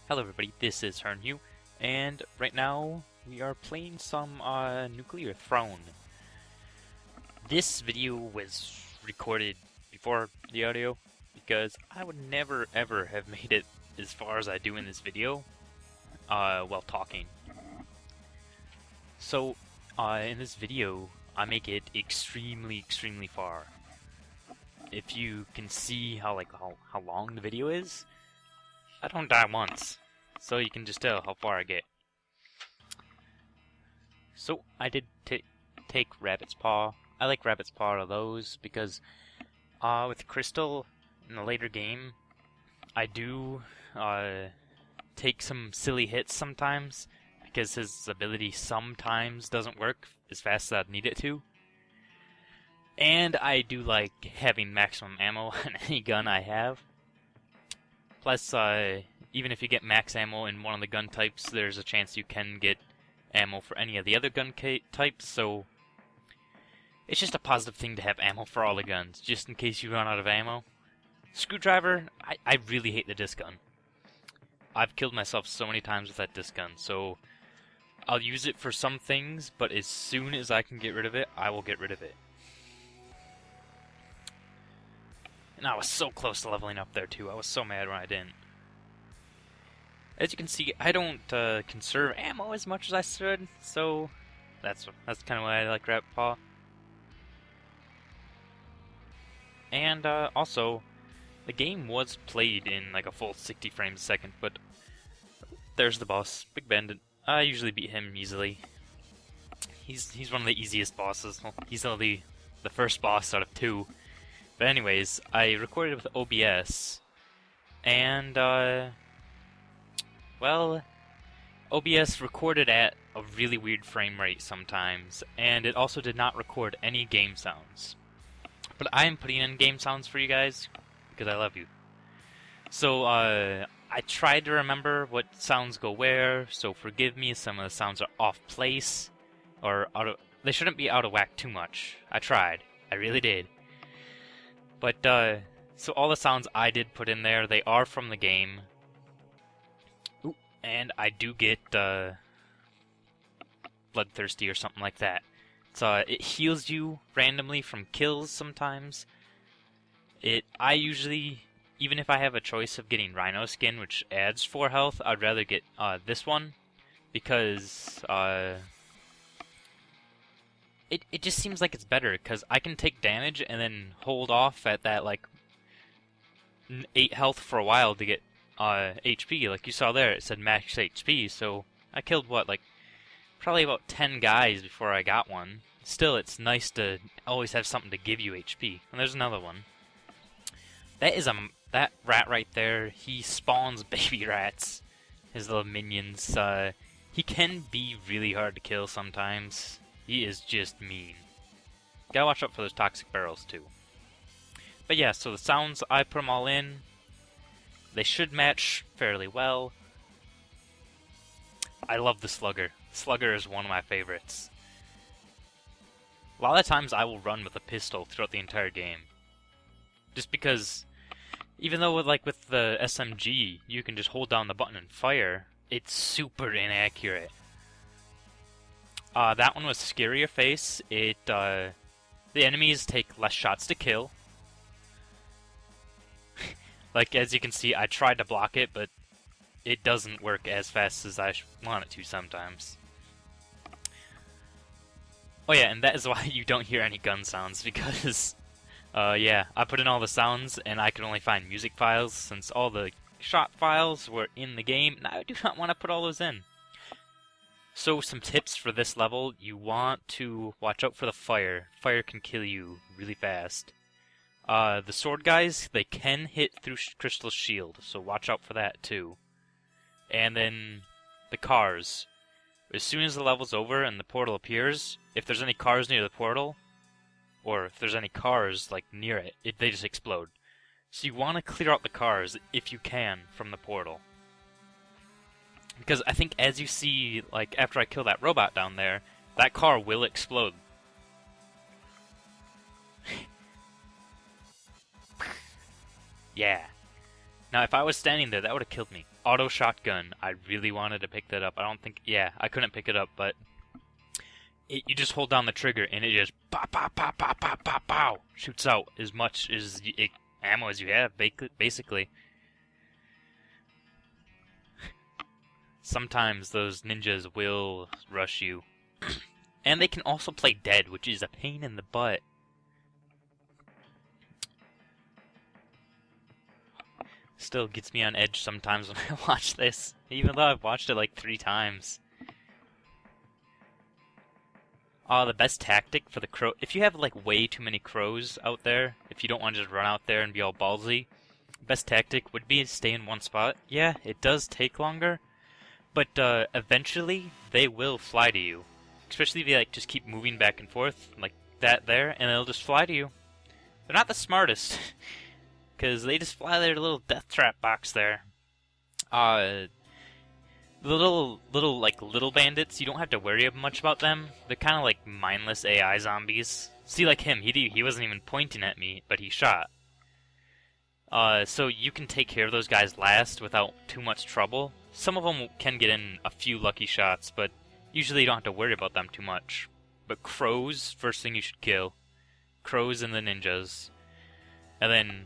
Hello everybody, this is hurnhu, and right now we are playing some Nuclear Throne. This video was recorded before the audio because I would never ever have made it as far as I do in this video while talking. So in this video I make it extremely far. If you can see how long the video is, I don't die once, so you can just tell how far I get. So I did take Rabbit's Paw. I like Rabbit's Paw out of those because with Crystal in the later game, I do take some silly hits sometimes because his ability sometimes doesn't work as fast as I'd need it to. And I do like having maximum ammo on any gun I have. Plus, even if you get max ammo in one of the gun types, there's a chance you can get ammo for any of the other gun types, so it's just a positive thing to have ammo for all the guns, just in case you run out of ammo. Screwdriver, I really hate the disc gun. I've killed myself so many times with that disc gun, so I'll use it for some things, but as soon as I can get rid of it, I will get rid of it. And I was so close to leveling up there too. I was so mad when I didn't. As you can see, I don't conserve ammo as much as I should, so that's kind of why I like Rabbit Paw. And also, the game was played in like a full 60 frames a second, but there's the boss, Big Bandit. I usually beat him easily. He's one of the easiest bosses. Well, he's only the first boss out of two. But anyways, I recorded with OBS, and well, OBS recorded at a really weird frame rate sometimes, and it also did not record any game sounds. But I am putting in game sounds for you guys, because I love you. So, I tried to remember what sounds go where, so forgive me if some of the sounds are off place, or they shouldn't be out of whack too much. I tried. I really did. But, so all the sounds I did put in there, they are from the game. Ooh, and I do get, bloodthirsty or something like that. So, it heals you randomly from kills sometimes. I usually, even if I have a choice of getting Rhino Skin, which adds 4 health, I'd rather get, this one. Because, It just seems like it's better, because I can take damage and then hold off at that, like, 8 health for a while to get HP. Like you saw there, it said max HP, so I killed, what, like, probably about 10 guys before I got one. Still, it's nice to always have something to give you HP. And there's another one. That rat right there, he spawns baby rats, his little minions. He can be really hard to kill sometimes. He is just mean. Gotta watch out for those toxic barrels too. But yeah, so the sounds, I put them all in. They should match fairly well. I love the Slugger. Slugger is one of my favorites. A lot of times I will run with a pistol throughout the entire game. Just because, even though with the SMG, you can just hold down the button and fire, it's super inaccurate. That one was Scarier Face. The enemies take less shots to kill. Like, as you can see, I tried to block it, but it doesn't work as fast as I want it to sometimes. Oh yeah, and that is why you don't hear any gun sounds, because, yeah, I put in all the sounds, and I could only find music files, since all the shot files were in the game, and I do not want to put all those in. So, some tips for this level: you want to watch out for the fire. Fire can kill you really fast. The sword guys, they can hit through Crystal's shield, so watch out for that too. And then the cars. As soon as the level's over and the portal appears, if there's any cars near the portal, or if there's any cars like near it, they just explode. So you want to clear out the cars if you can from the portal. Because I think as you see, like, after I kill that robot down there, that car will explode. Yeah. Now, if I was standing there, that would have killed me. Auto shotgun. I really wanted to pick that up. I don't think... Yeah, I couldn't pick it up, but... you just hold down the trigger, and it just... Pow, pow, pow, pow, pow, pow, pow, shoots out as much ammo as you have, basically. Sometimes those ninjas will rush you. And they can also play dead, which is a pain in the butt. Still gets me on edge sometimes when I watch this, even though I've watched it like 3 times. The best tactic for the crow... If you have like way too many crows out there, if you don't want to just run out there and be all ballsy, best tactic would be to stay in one spot. Yeah, it does take longer, but eventually they will fly to you. Especially if you like just keep moving back and forth like that there, and they'll just fly to you. They're not the smartest, because they just fly their little death trap box there. The little bandits, you don't have to worry much about them. They're kind of like mindless AI zombies. See, like him, he wasn't even pointing at me, but he shot. So you can take care of those guys last without too much trouble. Some of them can get in a few lucky shots, but usually you don't have to worry about them too much. But crows, first thing you should kill. Crows and the ninjas. And then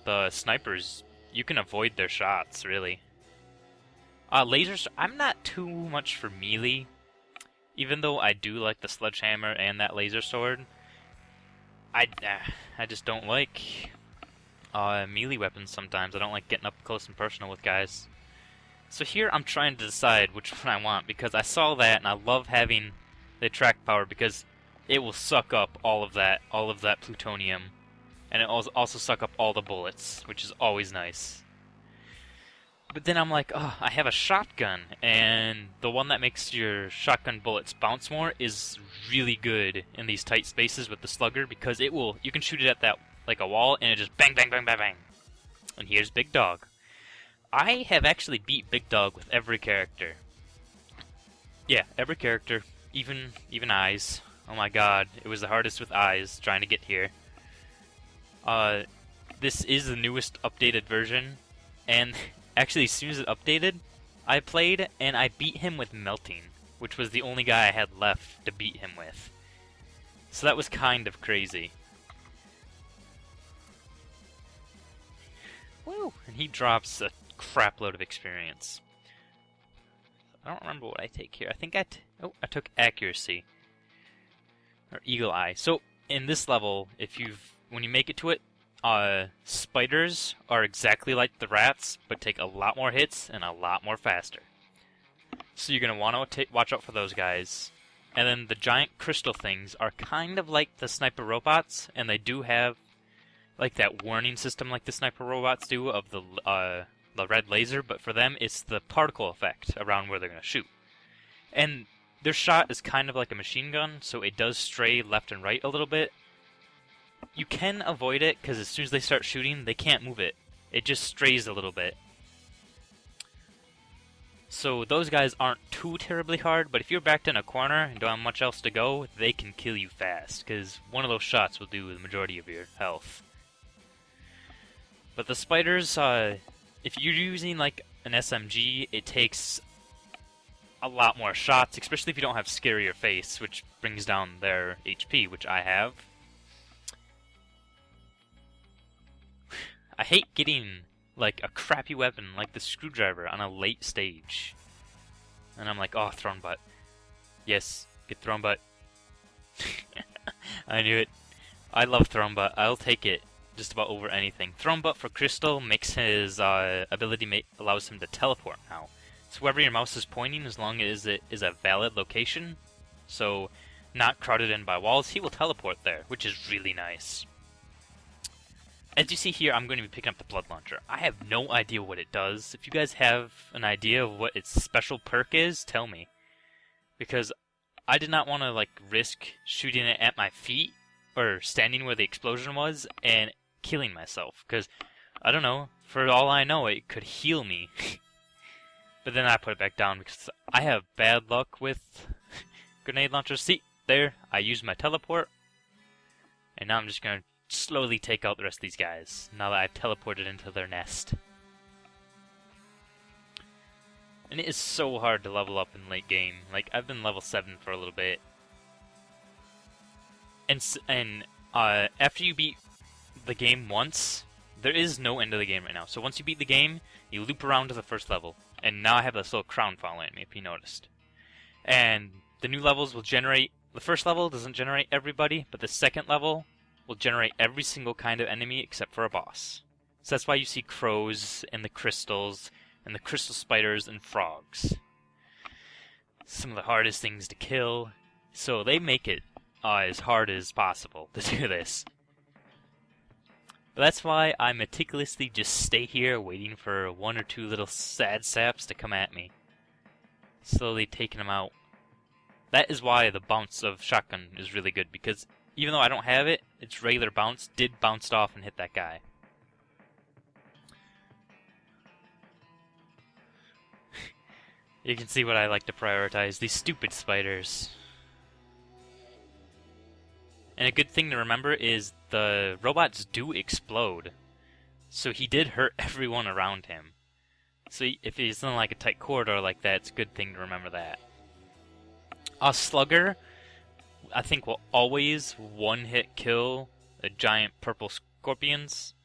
the snipers, you can avoid their shots, really. Lasers, I'm not too much for melee. Even though I do like the sledgehammer and that laser sword. I just don't like melee weapons sometimes. I don't like getting up close and personal with guys. So here I'm trying to decide which one I want, because I saw that and I love having the attract power because it will suck up all of that plutonium. And it will also suck up all the bullets, which is always nice. But then I'm like, oh, I have a shotgun, and the one that makes your shotgun bullets bounce more is really good in these tight spaces with the slugger, because you can shoot it at that, like a wall, and it just bang, bang, bang, bang, bang. And here's Big Dog. I have actually beat Big Dog with every character. Yeah, every character, even Eyes. Oh my god, it was the hardest with Eyes, trying to get here. This is the newest updated version, and actually as soon as it updated, I played, and I beat him with Melting, which was the only guy I had left to beat him with. So that was kind of crazy. Woo! And he drops a crap load of experience. I don't remember what I take here. I think I took accuracy. Or eagle eye. So in this level, when you make it to it, spiders are exactly like the rats, but take a lot more hits and a lot more faster. So you're going to want to watch out for those guys. And then the giant crystal things are kind of like the sniper robots, and they do have like that warning system like the sniper robots do of the red laser, but for them it's the particle effect around where they're going to shoot. And their shot is kind of like a machine gun, so it does stray left and right a little bit. You can avoid it, because as soon as they start shooting, they can't move it. It just strays a little bit. So those guys aren't too terribly hard, but if you're backed in a corner and don't have much else to go, they can kill you fast, because one of those shots will do the majority of your health. But the spiders, if you're using like an SMG, it takes a lot more shots, especially if you don't have Scarier Face, which brings down their HP, which I have. I hate getting like a crappy weapon like the screwdriver on a late stage. And I'm like, oh, thrown butt. Yes, get thrown butt. I knew it. I love thrown butt. I'll take it just about over anything. Thrown butt for Crystal makes his ability allows him to teleport now. So wherever your mouse is pointing, as long as it is a valid location, so not crowded in by walls, he will teleport there, which is really nice. As you see here, I'm going to be picking up the Blood Launcher. I have no idea what it does. If you guys have an idea of what its special perk is, tell me. Because I did not want to like risk shooting it at my feet, or standing where the explosion was, and killing myself. Because, I don't know, for all I know, it could heal me. But then I put it back down because I have bad luck with grenade launchers. See, there, I used my teleport. And now I'm just going to slowly take out the rest of these guys, now that I've teleported into their nest. And it is so hard to level up in late game. Like, I've been level 7 for a little bit. And after you beat the game once, there is no end of the game right now. So once you beat the game, you loop around to the first level. And now I have this little crown following me, if you noticed. And the new levels will generate... The first level doesn't generate everybody, but the second level will generate every single kind of enemy except for a boss. So that's why you see crows, and the crystals, and the crystal spiders, and frogs. Some of the hardest things to kill. So they make it as hard as possible to do this. But that's why I meticulously just stay here waiting for one or two little sad saps to come at me. Slowly taking them out. That is why the bounce of shotgun is really good, because even though I don't have it, its regular bounce did bounce off and hit that guy. You can see what I like to prioritize, these stupid spiders. And a good thing to remember is the robots do explode. So he did hurt everyone around him. So if he's in like a tight corridor like that, it's a good thing to remember that. A slugger, I think, will always one-hit kill the giant purple scorpions.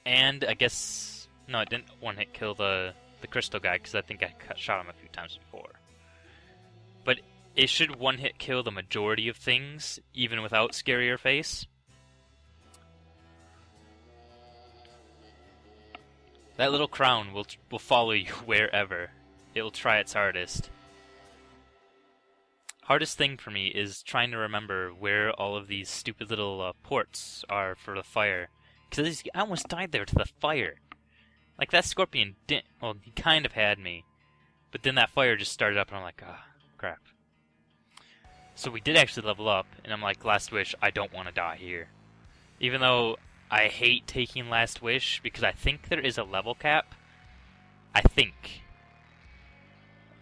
And I guess... No, it didn't one-hit kill the crystal guy, because I think I shot him a few times before. But it should one-hit kill the majority of things, even without scarier face. That little crown will follow you wherever. It will try its hardest. Hardest thing for me is trying to remember where all of these stupid little ports are for the fire. Because I almost died there to the fire. Like, that scorpion didn't... Well, he kind of had me. But then that fire just started up and I'm like, ah, crap. So we did actually level up, and I'm like, Last Wish, I don't want to die here. Even though I hate taking Last Wish, because I think there is a level cap. I think.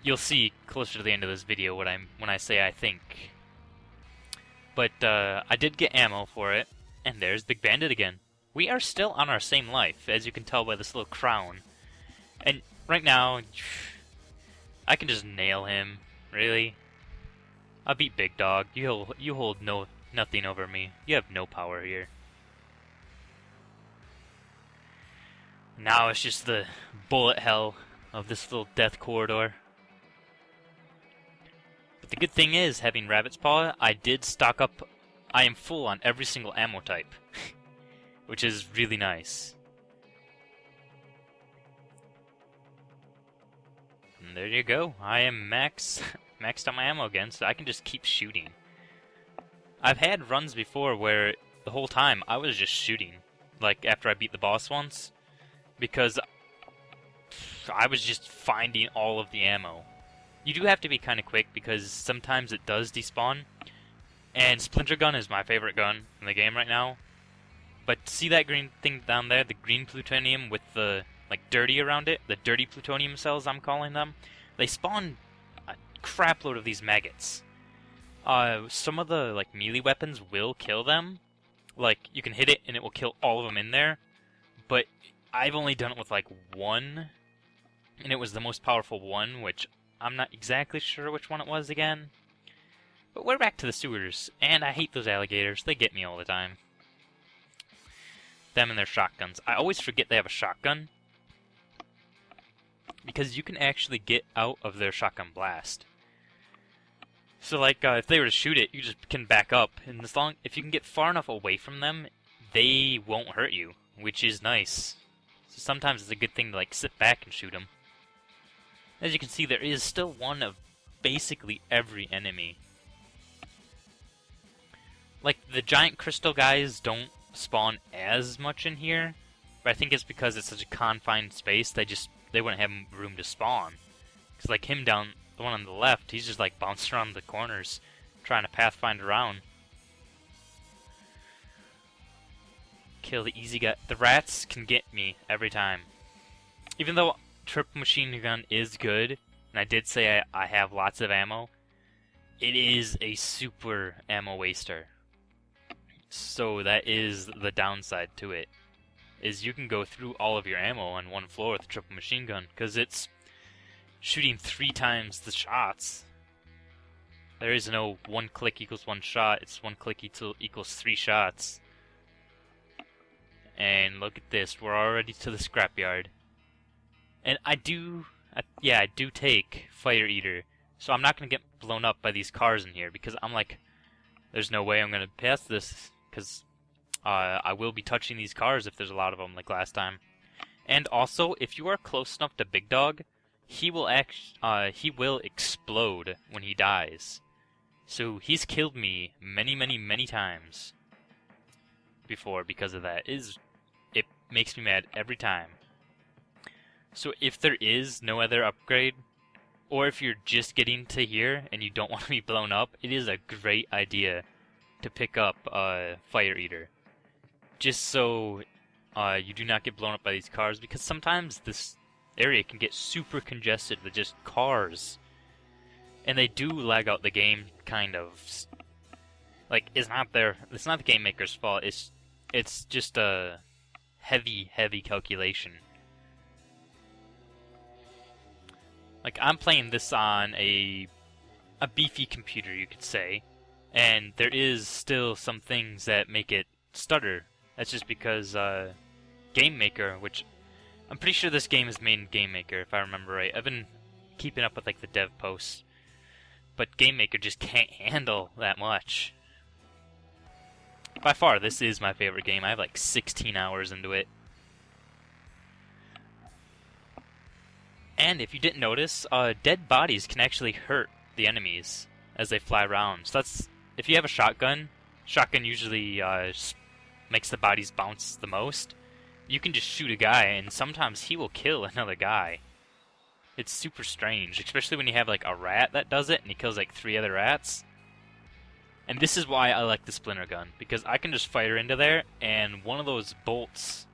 You'll see closer to the end of this video when I say I think. But I did get ammo for it, and there's Big Bandit again. We are still on our same life, as you can tell by this little crown. And right now, I can just nail him. Really? I'll beat Big Dog. You hold nothing over me. You have no power here. Now it's just the bullet hell of this little death corridor. But the good thing is, having Rabbit's Paw, I did stock up. I am full on every single ammo type. Which is really nice. And there you go. I am maxed on my ammo again, so I can just keep shooting. I've had runs before where the whole time I was just shooting. Like after I beat the boss once. Because I was just finding all of the ammo. You do have to be kind of quick because sometimes it does despawn. And Splinter Gun is my favorite gun in the game right now. But see that green thing down there? The green plutonium with the, like, dirty around it? The dirty plutonium cells, I'm calling them. They spawn a crapload of these maggots. Some of the, like, melee weapons will kill them. Like, you can hit it and it will kill all of them in there. But I've only done it with, like, one. And it was the most powerful one, which I'm not exactly sure which one it was again. But we're back to the sewers. And I hate those alligators. They get me all the time. Them and their shotguns. I always forget they have a shotgun. Because you can actually get out of their shotgun blast. So like, if they were to shoot it, you just can back up. And if you can get far enough away from them, they won't hurt you. Which is nice. So sometimes it's a good thing to like sit back and shoot them. As you can see, there is still one of basically every enemy. Like, the giant crystal guys don't spawn as much in here, but I think it's because it's such a confined space, they wouldn't have room to spawn. Because like him down, the one on the left, he's just like bouncing around the corners, trying to pathfind around. Kill the easy guy. The rats can get me every time. Even though triple machine gun is good, and I did say I have lots of ammo, it is a super ammo waster. So that is the downside to it, is you can go through all of your ammo on one floor with a triple machine gun, because it's shooting 3 times the shots. There is no 1 click equals 1 shot. It's 1 click equals 3 shots. And look at this. We're already to the scrapyard. And I do take Fire Eater. So I'm not going to get blown up by these cars in here, because I'm like, there's no way I'm going to pass this, because I will be touching these cars if there's a lot of them, like last time. And also, if you are close enough to Big Dog, he will explode when he dies. So he's killed me many, many, many times before because of that. It makes me mad every time. So if there is no other upgrade, or if you're just getting to here and you don't want to be blown up, it is a great idea to pick up Fire Eater. Just so you do not get blown up by these cars, because sometimes this area can get super congested with just cars. And they do lag out the game, kind of. Like, it's not the game maker's fault, it's just a heavy calculation. Like, I'm playing this on a beefy computer, you could say, and there is still some things that make it stutter. That's just because Game Maker, which I'm pretty sure this game is made in Game Maker, if I remember right. I've been keeping up with like the dev posts, but Game Maker just can't handle that much. By far, this is my favorite game. I have like 16 hours into it. And if you didn't notice, dead bodies can actually hurt the enemies as they fly around. So that's, if you have a shotgun usually makes the bodies bounce the most. You can just shoot a guy, and sometimes he will kill another guy. It's super strange, especially when you have like a rat that does it, and he kills like 3 other rats. And this is why I like the splinter gun, because I can just fire into there, and one of those bolts,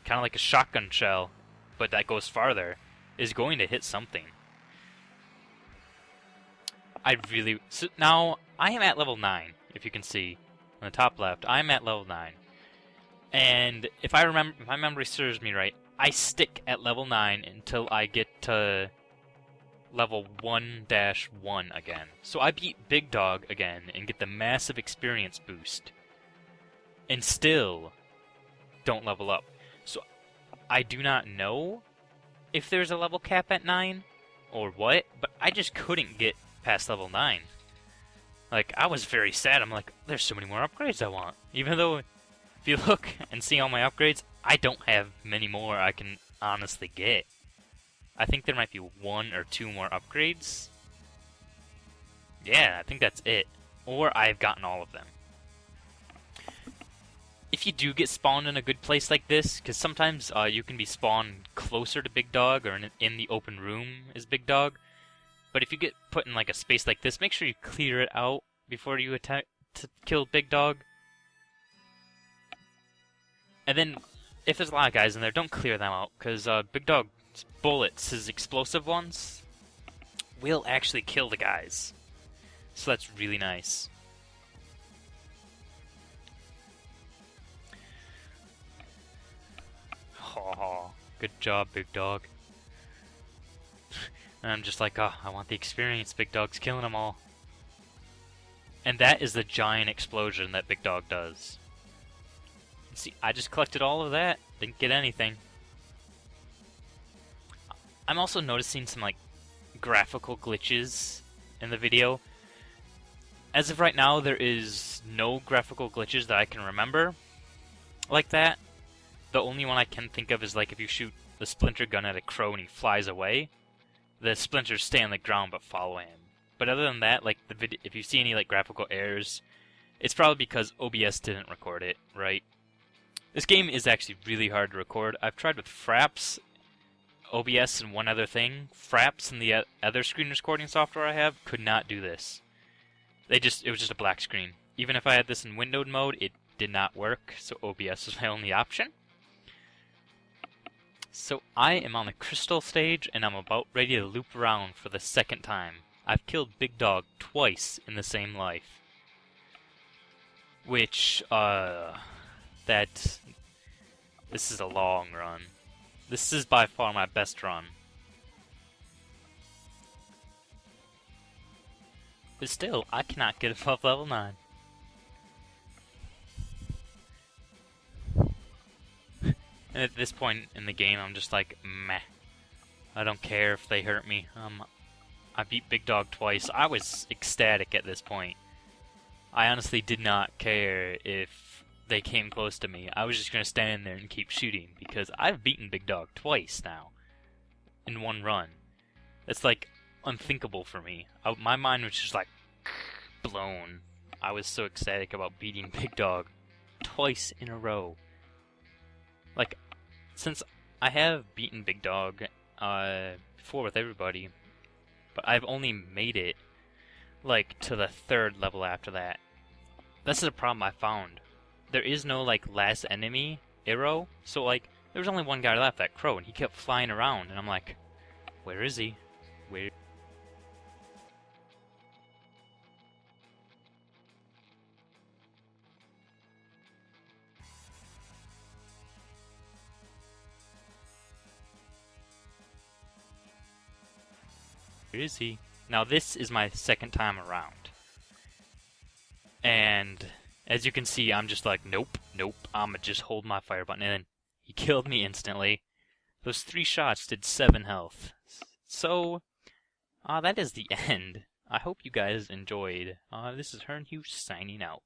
kind of like a shotgun shell, but that goes farther, is going to hit something. So now, I am at level 9, if you can see, on the top left. I'm at level 9. And if my memory serves me right, I stick at level 9 until I get to level 1-1 again. So I beat Big Dog again and get the massive experience boost. And still don't level up. So I do not know if there's a level cap at 9 or what, but I just couldn't get past level 9. Like, I was very sad. I'm like, there's so many more upgrades I want. Even though, if you look and see all my upgrades, I don't have many more I can honestly get. I think there might be 1 or 2 more upgrades. Yeah, I think that's it. Or I've gotten all of them. If you do get spawned in a good place like this, because sometimes you can be spawned closer to Big Dog, or in the open room is Big Dog. But if you get put in like a space like this, make sure you clear it out before you attempt to kill Big Dog. And then, if there's a lot of guys in there, don't clear them out, because Big Dog's bullets, his explosive ones, will actually kill the guys. So that's really nice. Oh, good job, Big Dog. And I'm just like, oh, I want the experience. Big Dog's killing them all. And that is the giant explosion that Big Dog does. See, I just collected all of that. Didn't get anything. I'm also noticing some, like, graphical glitches in the video. As of right now, there is no graphical glitches that I can remember like that. The only one I can think of is, like, if you shoot the splinter gun at a crow and he flies away, the splinters stay on the ground but follow him. But other than that, like, if you see any, like, graphical errors, it's probably because OBS didn't record it, right? This game is actually really hard to record. I've tried with Fraps, OBS, and one other thing. Fraps and the other screen recording software I have could not do this. It was just a black screen. Even if I had this in windowed mode, it did not work, so OBS was my only option. So I am on the crystal stage, and I'm about ready to loop around for the 2nd time. I've killed Big Dog twice in the same life. Which, this is a long run. This is by far my best run. But still, I cannot get above level 9. And at this point in the game, I'm just like, meh. I don't care if they hurt me. I beat Big Dog twice. I was ecstatic at this point. I honestly did not care if they came close to me. I was just going to stand there and keep shooting, because I've beaten Big Dog twice now. In one run. That's like unthinkable for me. My mind was just like blown. I was so ecstatic about beating Big Dog twice in a row. Like, since I have beaten Big Dog before with everybody, but I've only made it like to the 3rd level after that. That's the problem I found. There is no like last enemy arrow, so like there was only one guy left, that crow, and he kept flying around, and I'm like, where is he? Where? Where is he? Now this is my 2nd time around. And as you can see, I'm just like, nope, I'ma just hold my fire button, and then he killed me instantly. Those 3 shots did 7 health. So, that is the end. I hope you guys enjoyed. This is hurnhu signing out.